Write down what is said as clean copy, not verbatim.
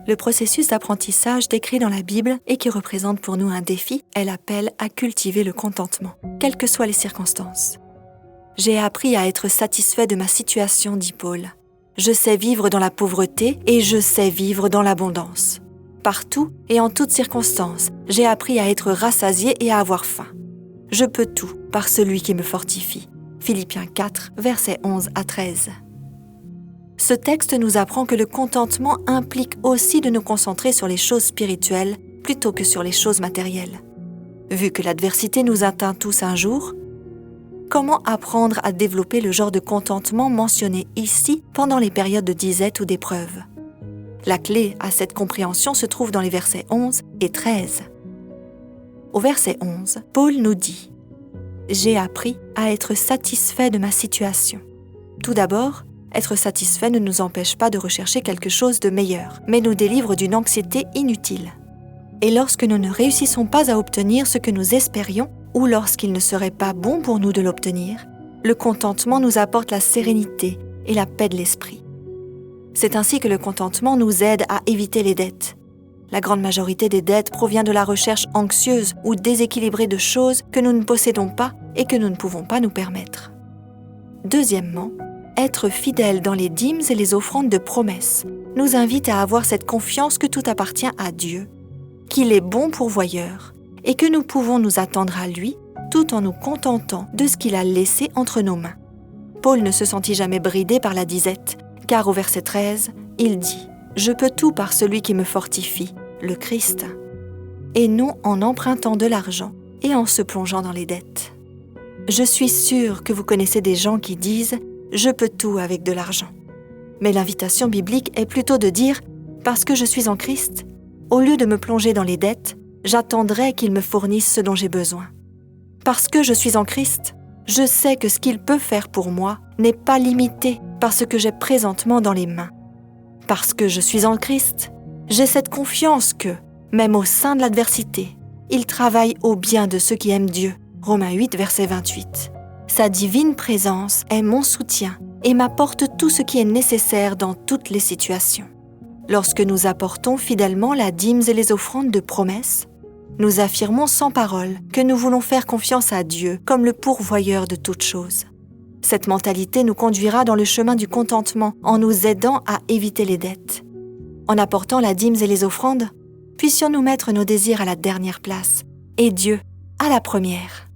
Le processus d'apprentissage décrit dans la Bible et qui représente pour nous un défi est l'appel à cultiver le contentement, quelles que soient les circonstances. « J'ai appris à être satisfait de ma situation, dit Paul. Je sais vivre dans la pauvreté et je sais vivre dans l'abondance. Partout et en toutes circonstances, j'ai appris à être rassasié et à avoir faim. Je peux tout par celui qui me fortifie. » Philippiens 4, versets 11 à 13. Ce texte nous apprend que le contentement implique aussi de nous concentrer sur les choses spirituelles plutôt que sur les choses matérielles. Vu que l'adversité nous atteint tous un jour, comment apprendre à développer le genre de contentement mentionné ici pendant les périodes de disette ou d'épreuve? La clé à cette compréhension se trouve dans les versets 11 et 13. Au verset 11, Paul nous dit « J'ai appris à être satisfait de ma situation. » Tout d'abord, être satisfait ne nous empêche pas de rechercher quelque chose de meilleur, mais nous délivre d'une anxiété inutile. Et lorsque nous ne réussissons pas à obtenir ce que nous espérions, ou lorsqu'il ne serait pas bon pour nous de l'obtenir, le contentement nous apporte la sérénité et la paix de l'esprit. C'est ainsi que le contentement nous aide à éviter les dettes. La grande majorité des dettes provient de la recherche anxieuse ou déséquilibrée de choses que nous ne possédons pas et que nous ne pouvons pas nous permettre. Deuxièmement, être fidèle dans les dîmes et les offrandes de promesse nous invite à avoir cette confiance que tout appartient à Dieu, qu'il est bon pourvoyeur et que nous pouvons nous attendre à lui tout en nous contentant de ce qu'il a laissé entre nos mains. Paul ne se sentit jamais bridé par la disette, car au verset 13, il dit « Je peux tout par celui qui me fortifie, le Christ », et non en empruntant de l'argent et en se plongeant dans les dettes. Je suis sûre que vous connaissez des gens qui disent « Je peux tout avec de l'argent ». Mais l'invitation biblique est plutôt de dire « Parce que je suis en Christ, au lieu de me plonger dans les dettes, j'attendrai qu'il me fournisse ce dont j'ai besoin. Parce que je suis en Christ, je sais que ce qu'il peut faire pour moi n'est pas limité par ce que j'ai présentement dans les mains. Parce que je suis en Christ, j'ai cette confiance que, même au sein de l'adversité, il travaille au bien de ceux qui aiment Dieu. Romains 8, verset 28. Sa divine présence est mon soutien et m'apporte tout ce qui est nécessaire dans toutes les situations. Lorsque nous apportons fidèlement la dîme et les offrandes de promesse, nous affirmons sans parole que nous voulons faire confiance à Dieu comme le pourvoyeur de toutes choses. Cette mentalité nous conduira dans le chemin du contentement en nous aidant à éviter les dettes. En apportant la dîme et les offrandes, puissions-nous mettre nos désirs à la dernière place et Dieu à la première.